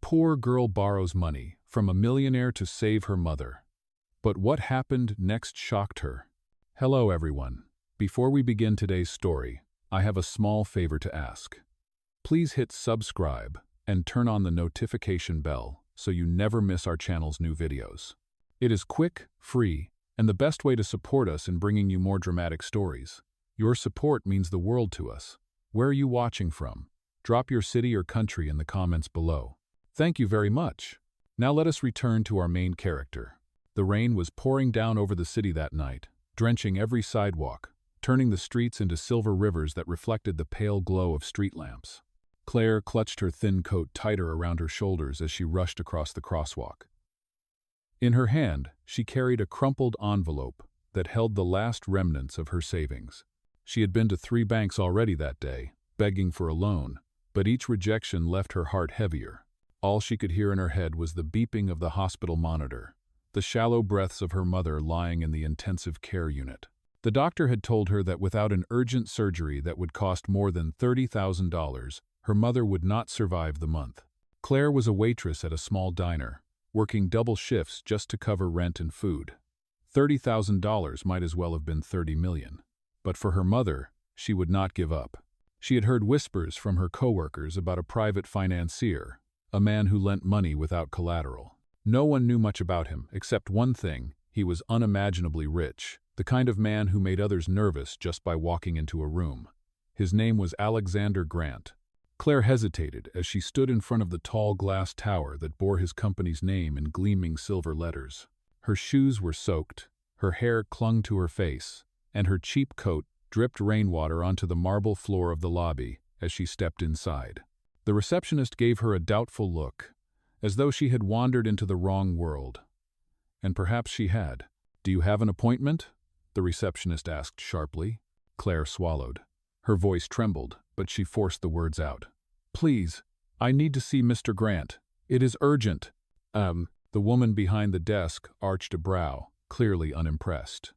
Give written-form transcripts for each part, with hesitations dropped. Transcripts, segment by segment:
poor girl borrows money from a millionaire to save her mother. But what happened next shocked her. Hello everyone. Before we begin today's story, I have a small favor to ask. Please hit subscribe and turn on the notification bell so you never miss our channel's new videos. It is quick, free, and the best way to support us in bringing you more dramatic stories. Your support means the world to us. Where are you watching from? Drop your city or country in the comments below. Thank you very much. Now let us return to our main character. The rain was pouring down over the city that night, drenching every sidewalk, turning the streets into silver rivers that reflected the pale glow of street lamps. Claire clutched her thin coat tighter around her shoulders as she rushed across the crosswalk. In her hand, she carried a crumpled envelope that held the last remnants of her savings. She had been to 3 banks already that day, begging for a loan, but each rejection left her heart heavier. All she could hear in her head was the beeping of the hospital monitor, the shallow breaths of her mother lying in the intensive care unit. The doctor had told her that without an urgent surgery that would cost more than $30,000, her mother would not survive the month. Claire was a waitress at a small diner, working double shifts just to cover rent and food. $30,000 might as well have been $30 million. But for her mother, she would not give up. She had heard whispers from her coworkers about a private financier, a man who lent money without collateral. No one knew much about him, except one thing: he was unimaginably rich, the kind of man who made others nervous just by walking into a room. His name was Alexander Grant. Claire hesitated as she stood in front of the tall glass tower that bore his company's name in gleaming silver letters. Her shoes were soaked, her hair clung to her face, and her cheap coat dripped rainwater onto the marble floor of the lobby as she stepped inside. The receptionist gave her a doubtful look, as though she had wandered into the wrong world. And perhaps she had. "Do you have an appointment?" the receptionist asked sharply. Claire swallowed. Her voice trembled, but she forced the words out. "Please, I need to see Mr. Grant. It is urgent." The woman behind the desk arched a brow, clearly unimpressed.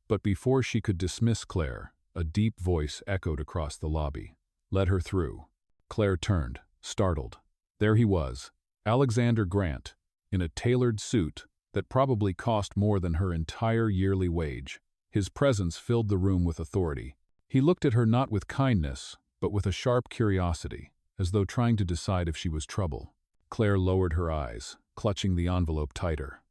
But before she could dismiss Claire, a deep voice echoed across the lobby. "Let her through." Claire turned, startled. There he was, Alexander Grant, in a tailored suit that probably cost more than her entire yearly wage. His presence filled the room with authority. He looked at her not with kindness, but with a sharp curiosity, as though trying to decide if she was trouble. Claire lowered her eyes, clutching the envelope tighter.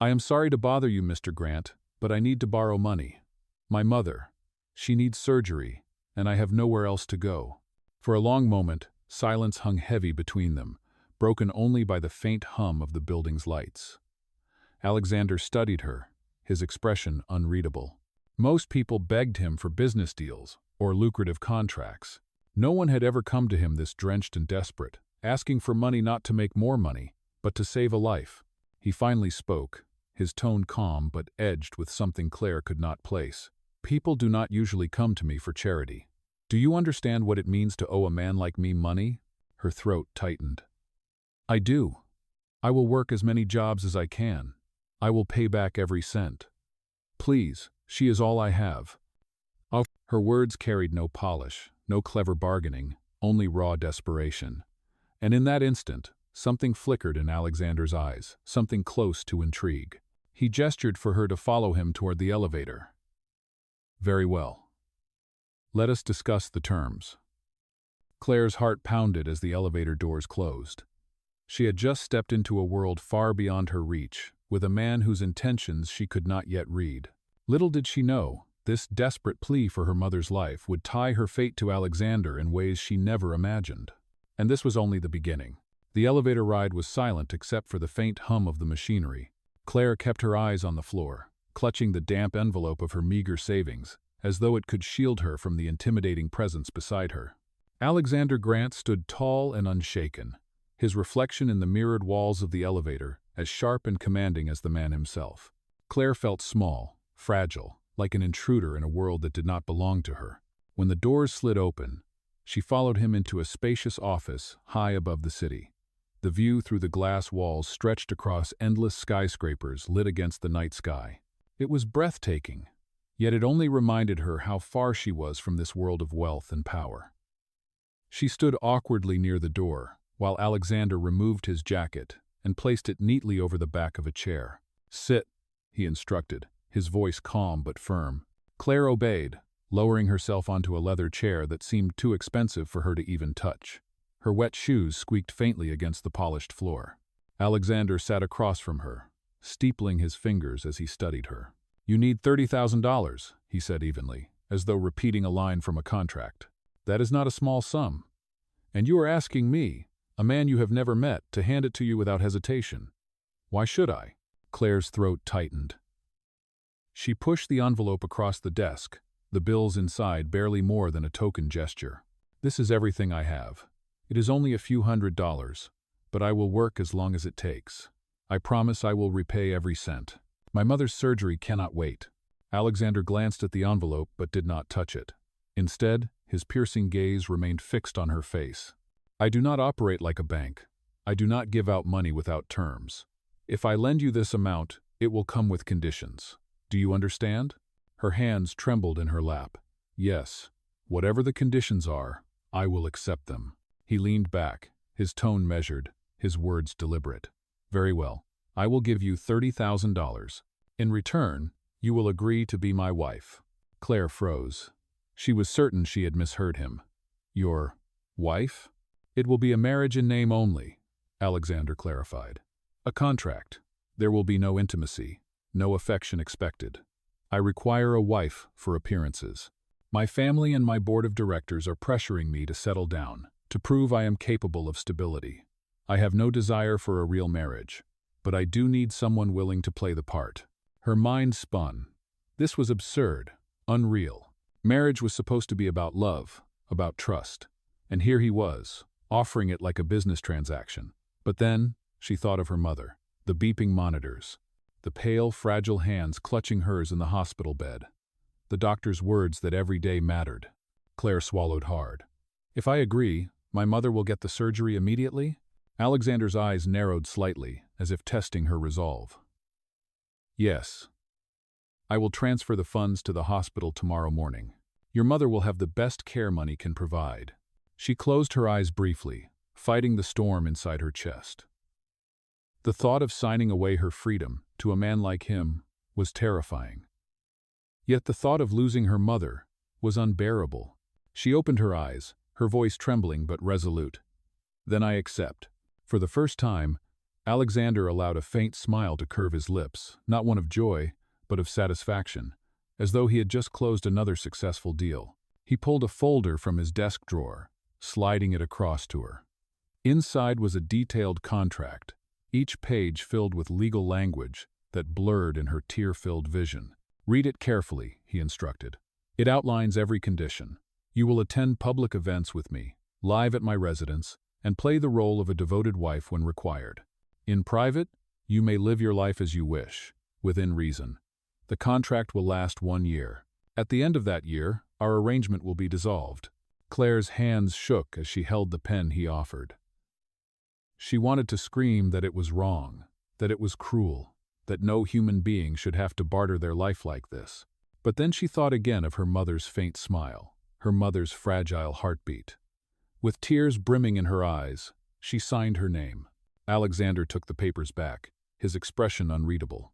"I am sorry to bother you, Mr. Grant, but I need to borrow money. My mother, she needs surgery, and I have nowhere else to go." For a long moment, silence hung heavy between them, broken only by the faint hum of the building's lights. Alexander studied her, his expression unreadable. Most people begged him for business deals or lucrative contracts. No one had ever come to him this drenched and desperate, asking for money not to make more money, but to save a life. He finally spoke, his tone calm but edged with something Claire could not place. "People do not usually come to me for charity. Do you understand what it means to owe a man like me money?" Her throat tightened. "I do. I will work as many jobs as I can. I will pay back every cent. Please, she is all I have." Her words carried no polish, no clever bargaining, only raw desperation. And in that instant, something flickered in Alexander's eyes, something close to intrigue. He gestured for her to follow him toward the elevator. "Very well. Let us discuss the terms." Claire's heart pounded as the elevator doors closed. She had just stepped into a world far beyond her reach, with a man whose intentions she could not yet read. Little did she know, this desperate plea for her mother's life would tie her fate to Alexander in ways she never imagined. And this was only the beginning. The elevator ride was silent except for the faint hum of the machinery. Claire kept her eyes on the floor, clutching the damp envelope of her meager savings, as though it could shield her from the intimidating presence beside her. Alexander Grant stood tall and unshaken, his reflection in the mirrored walls of the elevator as sharp and commanding as the man himself. Claire felt small, fragile, like an intruder in a world that did not belong to her. When the doors slid open, she followed him into a spacious office high above the city. The view through the glass walls stretched across endless skyscrapers lit against the night sky. It was breathtaking, yet it only reminded her how far she was from this world of wealth and power. She stood awkwardly near the door, while Alexander removed his jacket and placed it neatly over the back of a chair. "Sit," he instructed, his voice calm but firm. Claire obeyed, lowering herself onto a leather chair that seemed too expensive for her to even touch. Her wet shoes squeaked faintly against the polished floor. Alexander sat across from her, steepling his fingers as he studied her. "You need $30,000, he said evenly, as though repeating a line from a contract. "That is not a small sum. And you are asking me, a man you have never met, to hand it to you without hesitation. Why should I?" Claire's throat tightened. She pushed the envelope across the desk, the bills inside barely more than a token gesture. "This is everything I have. It is only a few $100s, but I will work as long as it takes. I promise I will repay every cent. My mother's surgery cannot wait." Alexander glanced at the envelope but did not touch it. Instead, his piercing gaze remained fixed on her face. "I do not operate like a bank. I do not give out money without terms. If I lend you this amount, it will come with conditions. Do you understand?" Her hands trembled in her lap. "Yes, whatever the conditions are, I will accept them." He leaned back, his tone measured, his words deliberate. "Very well. I will give you $30,000. In return, you will agree to be my wife." Claire froze. She was certain she had misheard him. "Your wife?" "It will be a marriage in name only," Alexander clarified. "A contract. There will be no intimacy, no affection expected. I require a wife for appearances. My family and my board of directors are pressuring me to settle down, to prove I am capable of stability. I have no desire for a real marriage, but I do need someone willing to play the part." Her mind spun. This was absurd, unreal. Marriage was supposed to be about love, about trust. And here he was, offering it like a business transaction. But then, she thought of her mother, the beeping monitors, the pale, fragile hands clutching hers in the hospital bed, the doctor's words that every day mattered. Claire swallowed hard. "If I agree, my mother will get the surgery immediately?" Alexander's eyes narrowed slightly, as if testing her resolve. "Yes. I will transfer the funds to the hospital tomorrow morning. Your mother will have the best care money can provide." She closed her eyes briefly, fighting the storm inside her chest. The thought of signing away her freedom to a man like him was terrifying. Yet the thought of losing her mother was unbearable. She opened her eyes, her voice trembling but resolute. "Then I accept." For the first time, Alexander allowed a faint smile to curve his lips, not one of joy, but of satisfaction, as though he had just closed another successful deal. He pulled a folder from his desk drawer, sliding it across to her. Inside was a detailed contract, each page filled with legal language that blurred in her tear-filled vision. "Read it carefully," he instructed. "It outlines every condition. You will attend public events with me, live at my residence, and play the role of a devoted wife when required. In private, you may live your life as you wish, within reason. The contract will last 1 year. At the end of that year, our arrangement will be dissolved." Claire's hands shook as she held the pen he offered. She wanted to scream that it was wrong, that it was cruel, that no human being should have to barter their life like this. But then she thought again of her mother's faint smile, her mother's fragile heartbeat. With tears brimming in her eyes, she signed her name. Alexander took the papers back, his expression unreadable.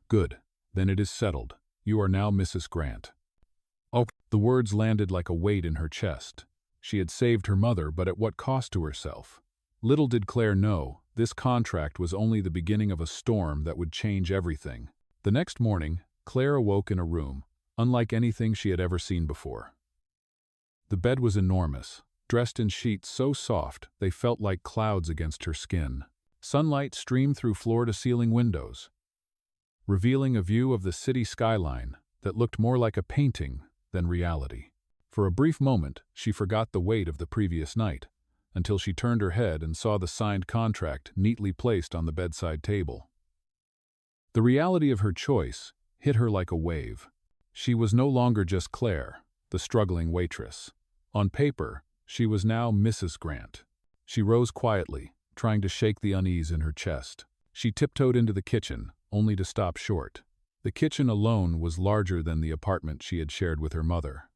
"Good, then it is settled. You are now Mrs. Grant." Oh, the words landed like a weight in her chest. She had saved her mother, but at what cost to herself? Little did Claire know, this contract was only the beginning of a storm that would change everything. The next morning, Claire awoke in a room, unlike anything she had ever seen before. The bed was enormous, dressed in sheets so soft they felt like clouds against her skin. Sunlight streamed through floor-to-ceiling windows, revealing a view of the city skyline that looked more like a painting than reality. For a brief moment, she forgot the weight of the previous night, until she turned her head and saw the signed contract neatly placed on the bedside table. The reality of her choice hit her like a wave. She was no longer just Claire, the struggling waitress. On paper, she was now Mrs. Grant. She rose quietly, trying to shake the unease in her chest. She tiptoed into the kitchen, only to stop short. The kitchen alone was larger than the apartment she had shared with her mother.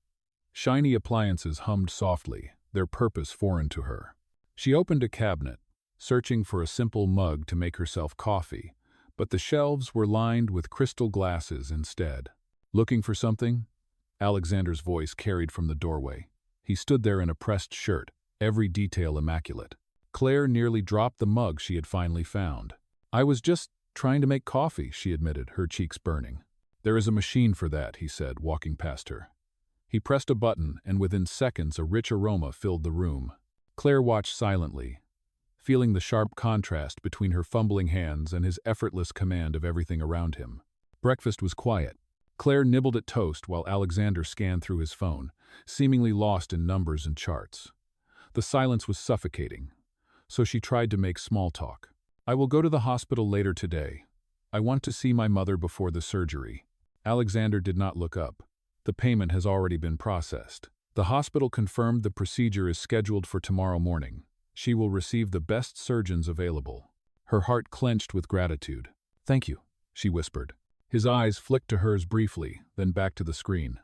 Shiny appliances hummed softly, their purpose foreign to her. She opened a cabinet, searching for a simple mug to make herself coffee, but the shelves were lined with crystal glasses instead. Looking for something? Alexander's voice carried from the doorway. He stood there in a pressed shirt, every detail immaculate. Claire nearly dropped the mug she had finally found. "I was just trying to make coffee," she admitted, her cheeks burning. "There is a machine for that," he said, walking past her. He pressed a button, and within seconds a rich aroma filled the room. Claire watched silently, feeling the sharp contrast between her fumbling hands and his effortless command of everything around him. Breakfast was quiet. Claire nibbled at toast while Alexander scanned through his phone, seemingly lost in numbers and charts. The silence was suffocating, so she tried to make small talk. "I will go to the hospital later today. I want to see my mother before the surgery." Alexander did not look up. "The payment has already been processed. The hospital confirmed the procedure is scheduled for tomorrow morning. She will receive the best surgeons available." Her heart clenched with gratitude. "Thank you," she whispered. His eyes flicked to hers briefly, then back to the screen.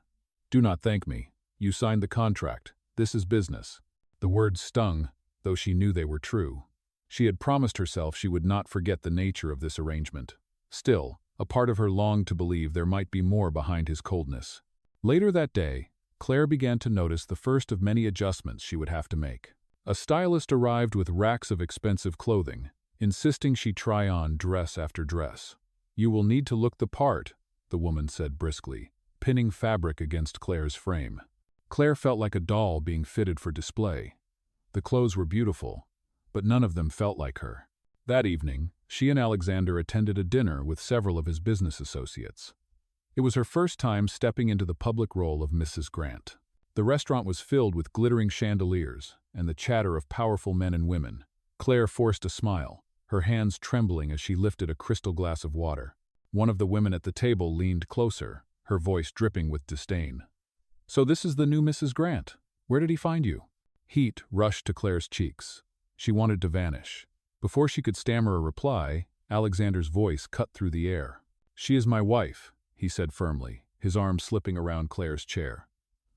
"Do not thank me. You signed the contract. This is business." The words stung, though she knew they were true. She had promised herself she would not forget the nature of this arrangement. Still, a part of her longed to believe there might be more behind his coldness. Later that day, Claire began to notice the first of many adjustments she would have to make. A stylist arrived with racks of expensive clothing, insisting she try on dress after dress. "You will need to look the part," the woman said briskly, pinning fabric against Claire's frame. Claire felt like a doll being fitted for display. The clothes were beautiful, but none of them felt like her. That evening, she and Alexander attended a dinner with several of his business associates. It was her first time stepping into the public role of Mrs. Grant. The restaurant was filled with glittering chandeliers and the chatter of powerful men and women. Claire forced a smile, her hands trembling as she lifted a crystal glass of water. One of the women at the table leaned closer, her voice dripping with disdain. "So this is the new Mrs. Grant. Where did he find you?" Heat rushed to Claire's cheeks. She wanted to vanish. Before she could stammer a reply, Alexander's voice cut through the air. "She is my wife," he said firmly, his arm slipping around Claire's chair.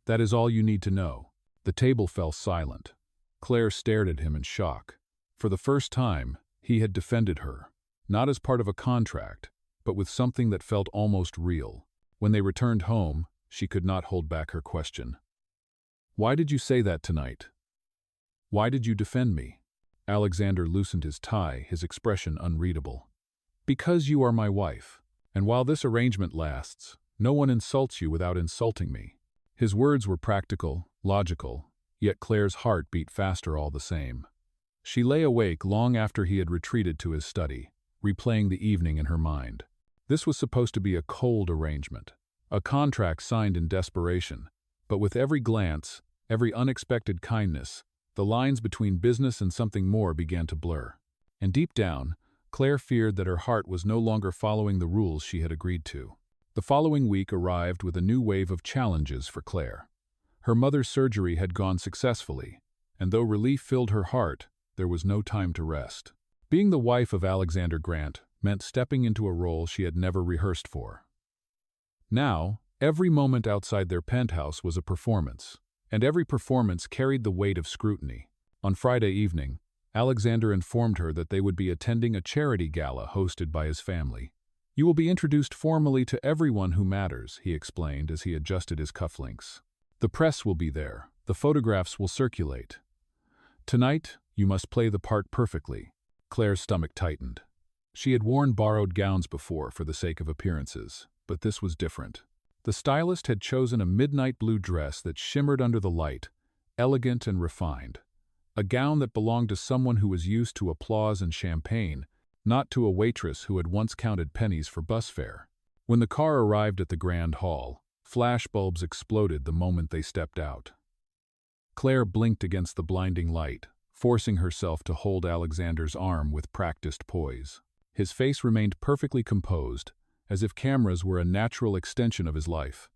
"That is all you need to know." The table fell silent. Claire stared at him in shock. For the first time, he had defended her, not as part of a contract, but with something that felt almost real. When they returned home, she could not hold back her question. "Why did you say that tonight? Why did you defend me?" Alexander loosened his tie, his expression unreadable. "Because you are my wife, and while this arrangement lasts, no one insults you without insulting me." His words were practical, logical, yet Claire's heart beat faster all the same. She lay awake long after he had retreated to his study, replaying the evening in her mind. This was supposed to be a cold arrangement, a contract signed in desperation, but with every glance, every unexpected kindness, the lines between business and something more began to blur. And deep down, Claire feared that her heart was no longer following the rules she had agreed to. The following week arrived with a new wave of challenges for Claire. Her mother's surgery had gone successfully, and though relief filled her heart, there was no time to rest. Being the wife of Alexander Grant meant stepping into a role she had never rehearsed for. Now, every moment outside their penthouse was a performance, and every performance carried the weight of scrutiny. On Friday evening, Alexander informed her that they would be attending a charity gala hosted by his family. "You will be introduced formally to everyone who matters," he explained as he adjusted his cufflinks. "The press will be there. The photographs will circulate. Tonight, you must play the part perfectly." Claire's stomach tightened. She had worn borrowed gowns before for the sake of appearances, but this was different. The stylist had chosen a midnight blue dress that shimmered under the light, elegant and refined. A gown that belonged to someone who was used to applause and champagne, not to a waitress who had once counted pennies for bus fare. When the car arrived at the grand hall, flashbulbs exploded the moment they stepped out. Claire blinked against the blinding light, forcing herself to hold Alexander's arm with practiced poise. His face remained perfectly composed, as if cameras were a natural extension of his life.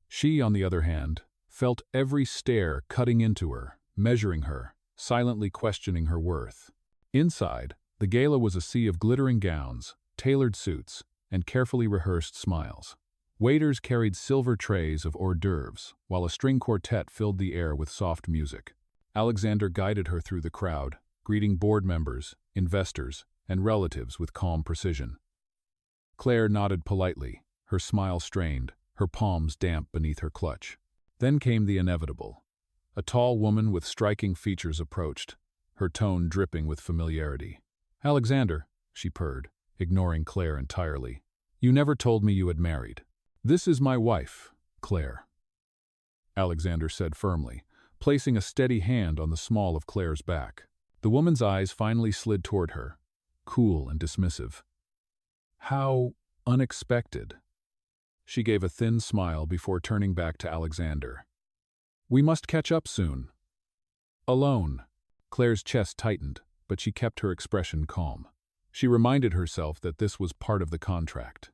She, on the other hand, felt every stare cutting into her, measuring her, silently questioning her worth. Inside, the gala was a sea of glittering gowns, tailored suits, and carefully rehearsed smiles. Waiters carried silver trays of hors d'oeuvres, while a string quartet filled the air with soft music. Alexander guided her through the crowd, greeting board members, investors, and relatives with calm precision. Claire nodded politely, her smile strained, her palms damp beneath her clutch. Then came the inevitable. A tall woman with striking features approached, her tone dripping with familiarity. "Alexander," she purred, ignoring Claire entirely. "You never told me you had married." "This is my wife, Claire," Alexander said firmly, placing a steady hand on the small of Claire's back. The woman's eyes finally slid toward her, cool and dismissive. "How unexpected." She gave a thin smile before turning back to Alexander. "We must catch up soon." "Alone." Claire's chest tightened, but she kept her expression calm. She reminded herself that this was part of the contract.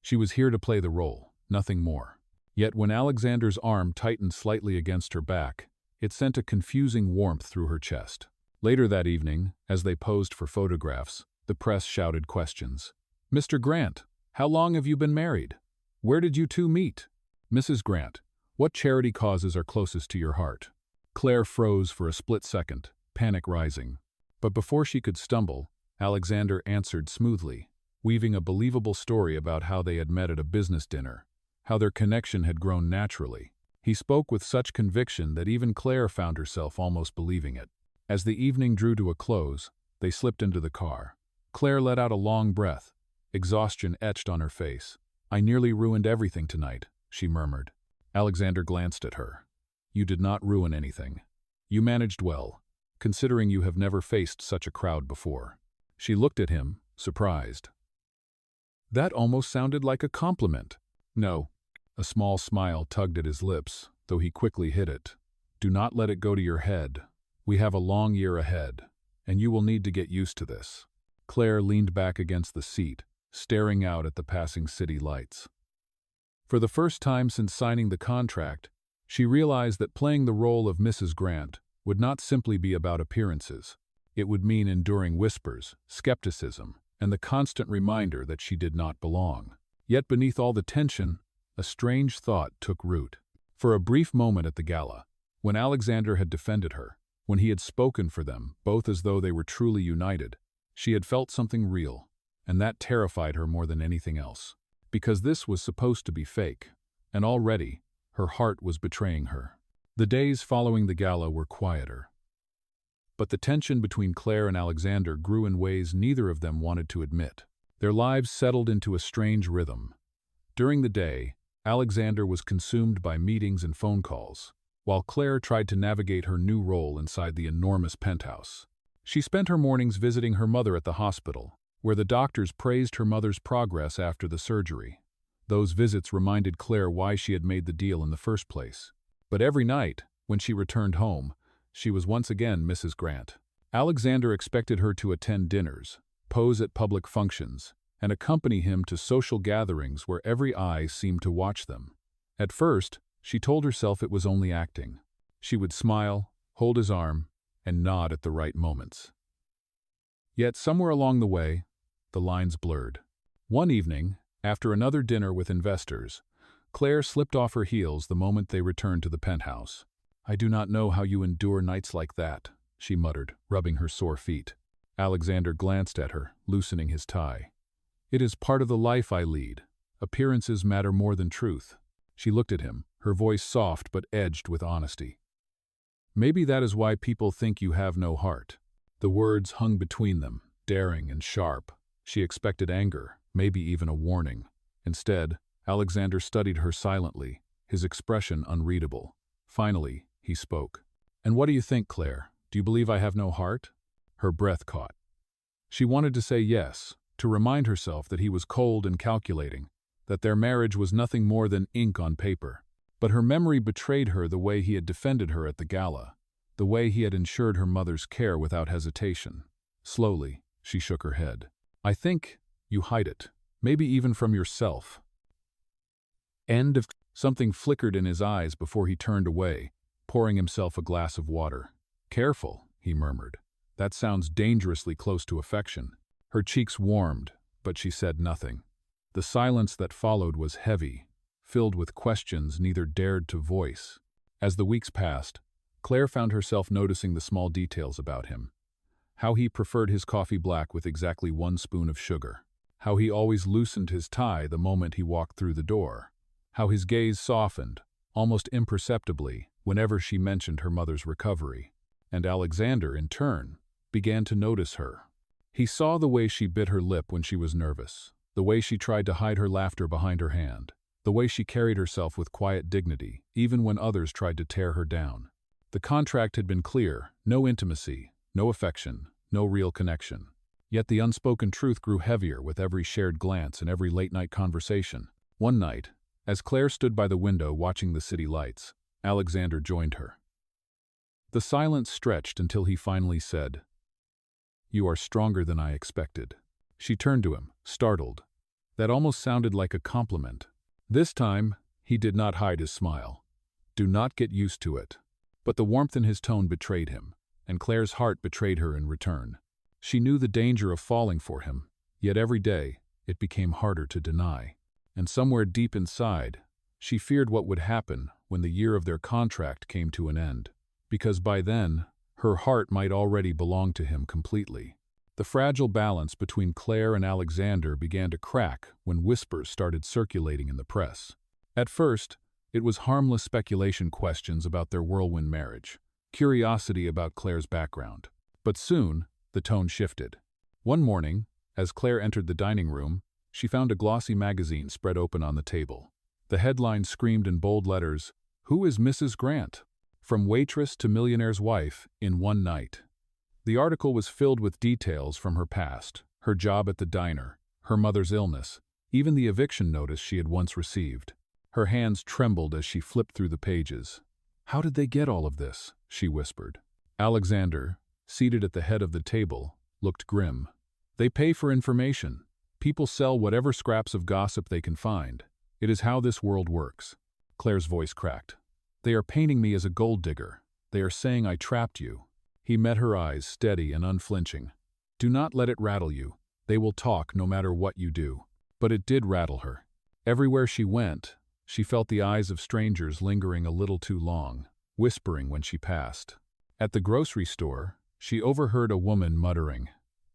She was here to play the role, nothing more. Yet when Alexander's arm tightened slightly against her back, it sent a confusing warmth through her chest. Later that evening, as they posed for photographs, the press shouted questions. "Mr. Grant, how long have you been married? Where did you two meet? Mrs. Grant, what charity causes are closest to your heart?" Claire froze for a split second, panic rising. But before she could stumble, Alexander answered smoothly, weaving a believable story about how they had met at a business dinner, how their connection had grown naturally. He spoke with such conviction that even Claire found herself almost believing it. As the evening drew to a close, they slipped into the car. Claire let out a long breath, exhaustion etched on her face. "I nearly ruined everything tonight," she murmured. Alexander glanced at her. "You did not ruin anything. You managed well, considering you have never faced such a crowd before." She looked at him, surprised. That almost sounded like a compliment. "No." A small smile tugged at his lips, though he quickly hid it. "Do not let it go to your head. We have a long year ahead, and you will need to get used to this." Claire leaned back against the seat, staring out at the passing city lights. For the first time since signing the contract, she realized that playing the role of Mrs. Grant would not simply be about appearances. It would mean enduring whispers, skepticism, and the constant reminder that she did not belong. Yet beneath all the tension, a strange thought took root. For a brief moment at the gala, when Alexander had defended her, when he had spoken for them, both as though they were truly united, she had felt something real, and that terrified her more than anything else. Because this was supposed to be fake, and already her heart was betraying her. The days following the gala were quieter. But the tension between Claire and Alexander grew in ways neither of them wanted to admit. Their lives settled into a strange rhythm. During the day, Alexander was consumed by meetings and phone calls, while Claire tried to navigate her new role inside the enormous penthouse. She spent her mornings visiting her mother at the hospital, where the doctors praised her mother's progress after the surgery. Those visits reminded Claire why she had made the deal in the first place. But every night, when she returned home, she was once again Mrs. Grant. Alexander expected her to attend dinners, pose at public functions, and accompany him to social gatherings where every eye seemed to watch them. At first, she told herself it was only acting. She would smile, hold his arm, and nod at the right moments. Yet somewhere along the way, the lines blurred. One evening, after another dinner with investors, Claire slipped off her heels the moment they returned to the penthouse. "I do not know how you endure nights like that," she muttered, rubbing her sore feet. Alexander glanced at her, loosening his tie. "It is part of the life I lead. Appearances matter more than truth." She looked at him, her voice soft but edged with honesty. "Maybe that is why people think you have no heart." The words hung between them, daring and sharp. She expected anger, maybe even a warning. Instead, Alexander studied her silently, his expression unreadable. Finally, he spoke. "And what do you think, Claire? Do you believe I have no heart?" Her breath caught. She wanted to say yes, to remind herself that he was cold and calculating, that their marriage was nothing more than ink on paper. But her memory betrayed her the way he had defended her at the gala, the way he had ensured her mother's care without hesitation. Slowly, she shook her head. "I think you hide it, maybe even from yourself." Something flickered in his eyes before he turned away, pouring himself a glass of water. "Careful," he murmured. "That sounds dangerously close to affection." Her cheeks warmed, but she said nothing. The silence that followed was heavy, filled with questions neither dared to voice. As the weeks passed, Claire found herself noticing the small details about him. How he preferred his coffee black with exactly 1 spoon of sugar. How he always loosened his tie the moment he walked through the door. How his gaze softened, almost imperceptibly, whenever she mentioned her mother's recovery. And Alexander, in turn, began to notice her. He saw the way she bit her lip when she was nervous, the way she tried to hide her laughter behind her hand, the way she carried herself with quiet dignity, even when others tried to tear her down. The contract had been clear: no intimacy, no affection, no real connection. Yet the unspoken truth grew heavier with every shared glance and every late-night conversation. One night, as Claire stood by the window watching the city lights, Alexander joined her. The silence stretched until he finally said, "You are stronger than I expected." She turned to him, startled. That almost sounded like a compliment. This time, he did not hide his smile. Do not get used to it. But the warmth in his tone betrayed him, and Claire's heart betrayed her in return. She knew the danger of falling for him, yet every day it became harder to deny. And somewhere deep inside, she feared what would happen when the year of their contract came to an end, because by then, her heart might already belong to him completely. The fragile balance between Claire and Alexander began to crack when whispers started circulating in the press. At first, it was harmless speculation, questions about their whirlwind marriage, curiosity about Claire's background. But soon, the tone shifted. One morning, as Claire entered the dining room, she found a glossy magazine spread open on the table. The headline screamed in bold letters, "Who is Mrs. Grant? From waitress to millionaire's wife in one night." The article was filled with details from her past, her job at the diner, her mother's illness, even the eviction notice she had once received. Her hands trembled as she flipped through the pages. "How did they get all of this?" she whispered. Alexander, seated at the head of the table, looked grim. "They pay for information. People sell whatever scraps of gossip they can find. It is how this world works." Claire's voice cracked. "They are painting me as a gold digger. They are saying I trapped you." He met her eyes, steady and unflinching. "Do not let it rattle you. They will talk no matter what you do." But it did rattle her. Everywhere she went, she felt the eyes of strangers lingering a little too long, whispering when she passed. At the grocery store, she overheard a woman muttering,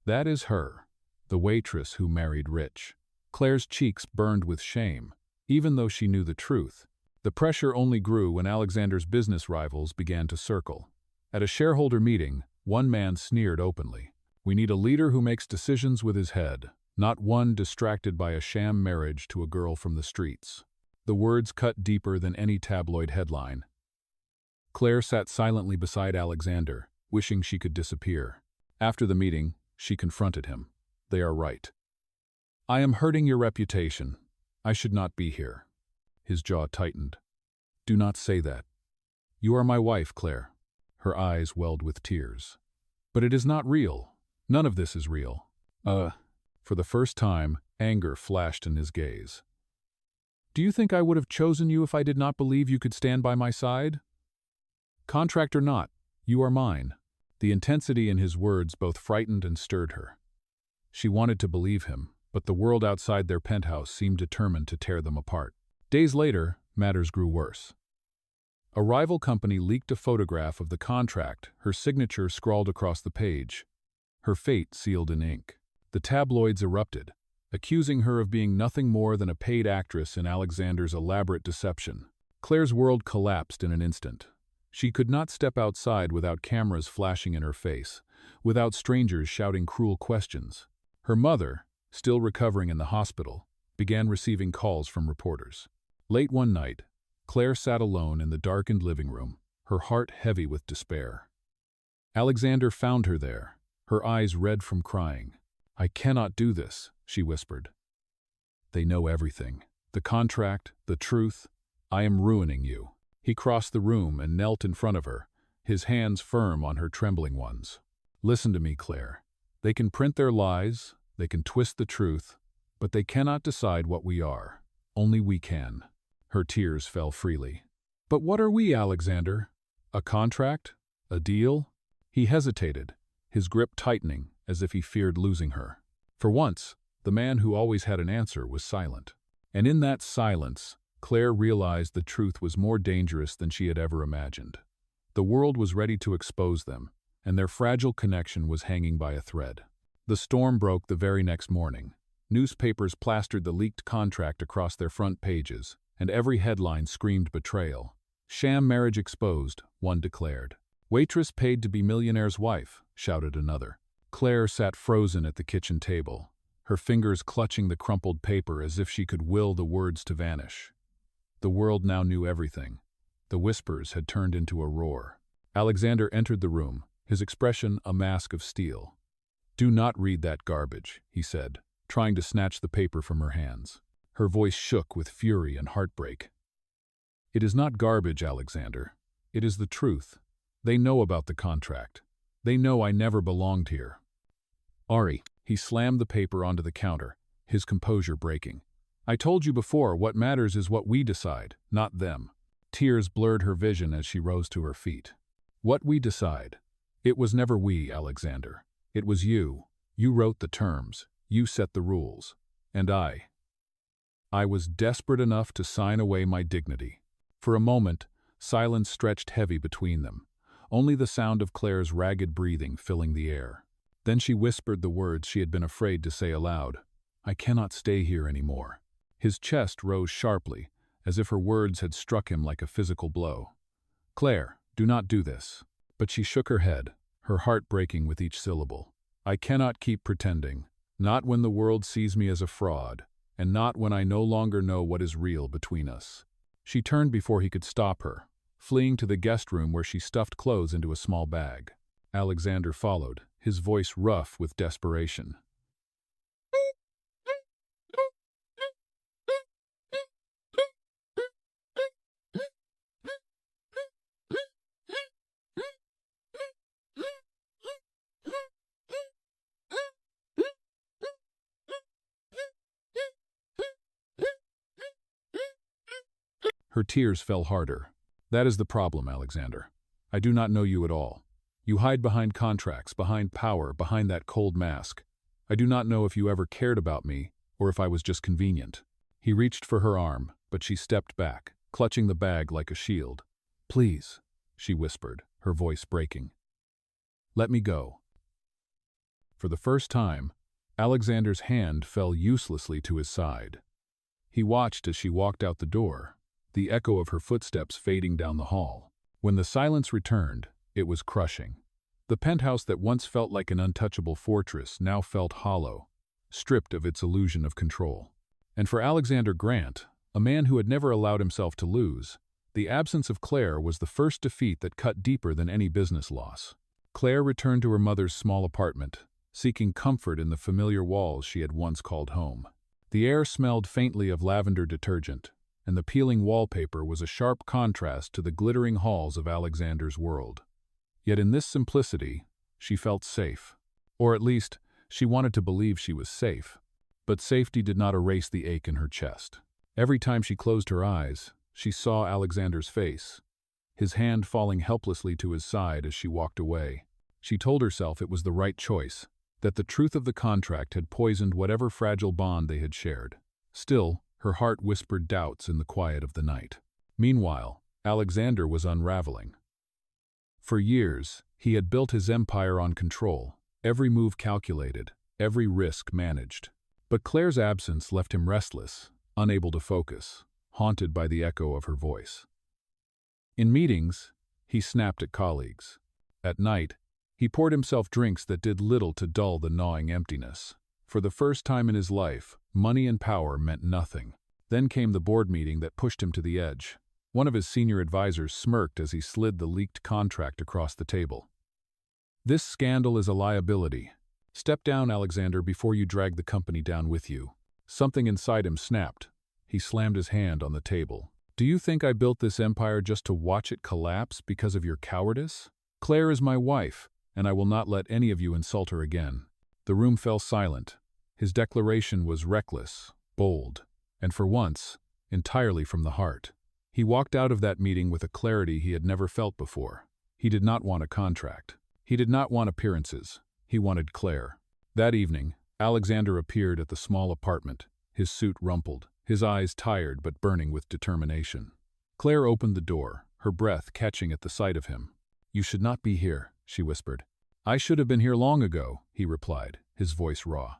"That is her, the waitress who married rich." Claire's cheeks burned with shame, even though she knew the truth. The pressure only grew when Alexander's business rivals began to circle. At a shareholder meeting, one man sneered openly, "We need a leader who makes decisions with his head, not one distracted by a sham marriage to a girl from the streets." The words cut deeper than any tabloid headline. Claire sat silently beside Alexander, wishing she could disappear. After the meeting, she confronted him. "They are right. I am hurting your reputation. I should not be here." His jaw tightened. "Do not say that. You are my wife, Claire." Her eyes welled with tears. "But it is not real. None of this is real." For the first time, anger flashed in his gaze. "Do you think I would have chosen you if I did not believe you could stand by my side? Contract or not, you are mine." The intensity in his words both frightened and stirred her. She wanted to believe him, but the world outside their penthouse seemed determined to tear them apart. Days later, matters grew worse. A rival company leaked a photograph of the contract, her signature scrawled across the page, her fate sealed in ink. The tabloids erupted, accusing her of being nothing more than a paid actress in Alexander's elaborate deception. Claire's world collapsed in an instant. She could not step outside without cameras flashing in her face, without strangers shouting cruel questions. Her mother, still recovering in the hospital, began receiving calls from reporters. Late one night, Claire sat alone in the darkened living room, her heart heavy with despair. Alexander found her there, her eyes red from crying. "I cannot do this," she whispered. "They know everything. The contract, the truth. I am ruining you." He crossed the room and knelt in front of her, his hands firm on her trembling ones. "Listen to me, Claire. They can print their lies, they can twist the truth, but they cannot decide what we are. Only we can." Her tears fell freely. "But what are we, Alexander? A contract? A deal?" He hesitated, his grip tightening as if he feared losing her. For once, the man who always had an answer was silent. And in that silence, Claire realized the truth was more dangerous than she had ever imagined. The world was ready to expose them, and their fragile connection was hanging by a thread. The storm broke the very next morning. Newspapers plastered the leaked contract across their front pages, and every headline screamed betrayal. Sham marriage exposed, one declared. Waitress paid to be millionaire's wife, shouted another. Claire sat frozen at the kitchen table, her fingers clutching the crumpled paper as if she could will the words to vanish. The world now knew everything. The whispers had turned into a roar. Alexander entered the room, his expression a mask of steel. "Do not read that garbage," he said, trying to snatch the paper from her hands. Her voice shook with fury and heartbreak. "It is not garbage, Alexander. It is the truth. They know about the contract. They know I never belonged here." "Ari," he slammed the paper onto the counter, his composure breaking. "I told you before, what matters is what we decide, not them." Tears blurred her vision as she rose to her feet. "What we decide? It was never we, Alexander. It was you. You wrote the terms. You set the rules. And I was desperate enough to sign away my dignity." For a moment, silence stretched heavy between them, only the sound of Claire's ragged breathing filling the air. Then she whispered the words she had been afraid to say aloud. "I cannot stay here anymore." His chest rose sharply, as if her words had struck him like a physical blow. "Claire, do not do this." But she shook her head, her heart breaking with each syllable. "I cannot keep pretending, not when the world sees me as a fraud, and not when I no longer know what is real between us." She turned before he could stop her, fleeing to the guest room where she stuffed clothes into a small bag. Alexander followed, his voice rough with desperation. Her tears fell harder. "That is the problem, Alexander. I do not know you at all. You hide behind contracts, behind power, behind that cold mask. I do not know if you ever cared about me, or if I was just convenient." He reached for her arm, but she stepped back, clutching the bag like a shield. "Please," she whispered, her voice breaking. "Let me go." For the first time, Alexander's hand fell uselessly to his side. He watched as she walked out the door, the echo of her footsteps fading down the hall. When the silence returned, it was crushing. The penthouse that once felt like an untouchable fortress now felt hollow, stripped of its illusion of control. And for Alexander Grant, a man who had never allowed himself to lose, the absence of Claire was the first defeat that cut deeper than any business loss. Claire returned to her mother's small apartment, seeking comfort in the familiar walls she had once called home. The air smelled faintly of lavender detergent, and the peeling wallpaper was a sharp contrast to the glittering halls of Alexander's world. Yet in this simplicity, she felt safe. Or at least, she wanted to believe she was safe. But safety did not erase the ache in her chest. Every time she closed her eyes, she saw Alexander's face, his hand falling helplessly to his side as she walked away. She told herself it was the right choice, that the truth of the contract had poisoned whatever fragile bond they had shared. Still, her heart whispered doubts in the quiet of the night. Meanwhile, Alexander was unraveling. For years, he had built his empire on control, every move calculated, every risk managed. But Claire's absence left him restless, unable to focus, haunted by the echo of her voice. In meetings, he snapped at colleagues. At night, he poured himself drinks that did little to dull the gnawing emptiness. For the first time in his life, money and power meant nothing. Then came the board meeting that pushed him to the edge. One of his senior advisors smirked as he slid the leaked contract across the table. "This scandal is a liability. Step down, Alexander, before you drag the company down with you." Something inside him snapped. He slammed his hand on the table. "Do you think I built this empire just to watch it collapse because of your cowardice? Claire is my wife, and I will not let any of you insult her again." The room fell silent. His declaration was reckless, bold, and for once, entirely from the heart. He walked out of that meeting with a clarity he had never felt before. He did not want a contract. He did not want appearances. He wanted Claire. That evening, Alexander appeared at the small apartment, his suit rumpled, his eyes tired but burning with determination. Claire opened the door, her breath catching at the sight of him. "You should not be here," she whispered. "I should have been here long ago," he replied, his voice raw.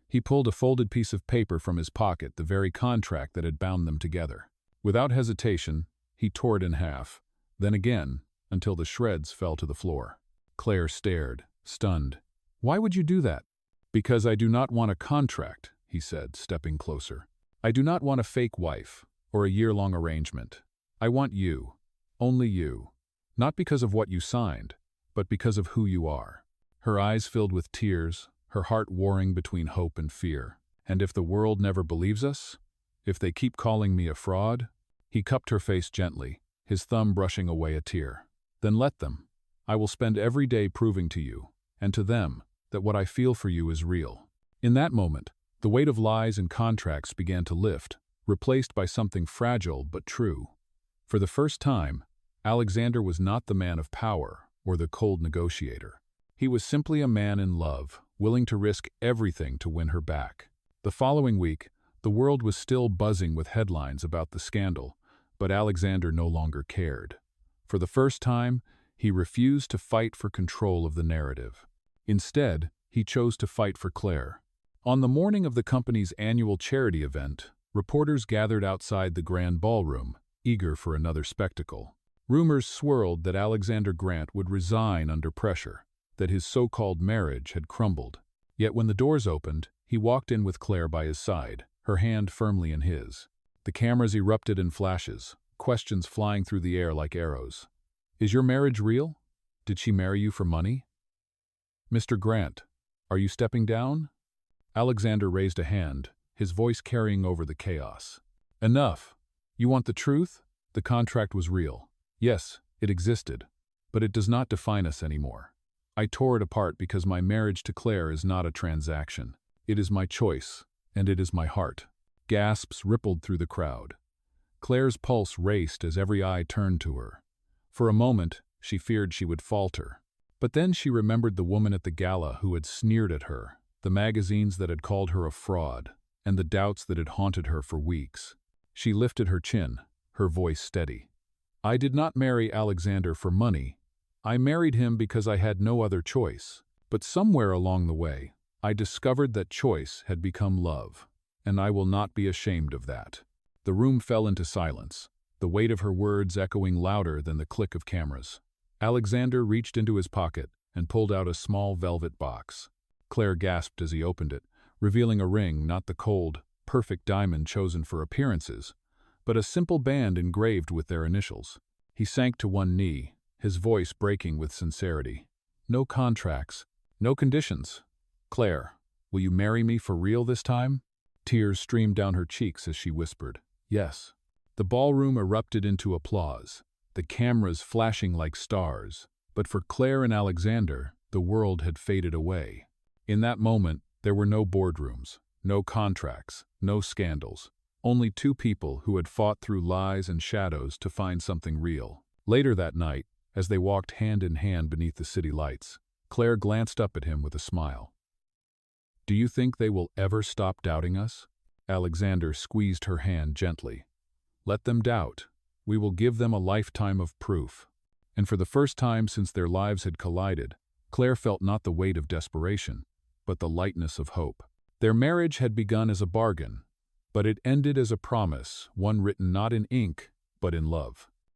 He pulled a folded piece of paper from his pocket, the very contract that had bound them together. Without hesitation, he tore it in half, then again, until the shreds fell to the floor. Claire stared, stunned. "Why would you do that?" "Because I do not want a contract," he said, stepping closer. "I do not want a fake wife, or a year-long arrangement. I want you, only you. Not because of what you signed, but because of who you are." Her eyes filled with tears, her heart warring between hope and fear. "And if the world never believes us? If they keep calling me a fraud?" He cupped her face gently, his thumb brushing away a tear. "Then let them. I will spend every day proving to you, and to them, that what I feel for you is real." In that moment, the weight of lies and contracts began to lift, replaced by something fragile but true. For the first time, Alexander was not the man of power or the cold negotiator. He was simply a man in love, willing to risk everything to win her back. The following week, the world was still buzzing with headlines about the scandal, but Alexander no longer cared. For the first time, he refused to fight for control of the narrative. Instead, he chose to fight for Claire. On the morning of the company's annual charity event, reporters gathered outside the grand ballroom, eager for another spectacle. Rumors swirled that Alexander Grant would resign under pressure, that his so-called marriage had crumbled. Yet when the doors opened, he walked in with Claire by his side, her hand firmly in his. The cameras erupted in flashes, questions flying through the air like arrows. "Is your marriage real? Did she marry you for money? Mr. Grant, are you stepping down?" Alexander raised a hand, his voice carrying over the chaos. "Enough. You want the truth? The contract was real. Yes, it existed, but it does not define us anymore. I tore it apart because my marriage to Claire is not a transaction. It is my choice, and it is my heart." Gasps rippled through the crowd. Claire's pulse raced as every eye turned to her. For a moment, she feared she would falter. But then she remembered the woman at the gala who had sneered at her, the magazines that had called her a fraud, and the doubts that had haunted her for weeks. She lifted her chin, her voice steady. "I did not marry Alexander for money. I married him because I had no other choice. But somewhere along the way, I discovered that choice had become love, and I will not be ashamed of that." The room fell into silence, the weight of her words echoing louder than the click of cameras. Alexander reached into his pocket and pulled out a small velvet box. Claire gasped as he opened it, revealing a ring, not the cold, perfect diamond chosen for appearances, but a simple band engraved with their initials. He sank to one knee, his voice breaking with sincerity. "No contracts, no conditions. Claire, will you marry me for real this time?" Tears streamed down her cheeks as she whispered, "Yes." The ballroom erupted into applause, the cameras flashing like stars, but for Claire and Alexander, the world had faded away. In that moment, there were no boardrooms, no contracts, no scandals, only two people who had fought through lies and shadows to find something real. Later that night, as they walked hand in hand beneath the city lights, Claire glanced up at him with a smile. "Do you think they will ever stop doubting us?" Alexander squeezed her hand gently. "Let them doubt. We will give them a lifetime of proof." And for the first time since their lives had collided, Claire felt not the weight of desperation, but the lightness of hope. Their marriage had begun as a bargain, but it ended as a promise, one written not in ink, but in love.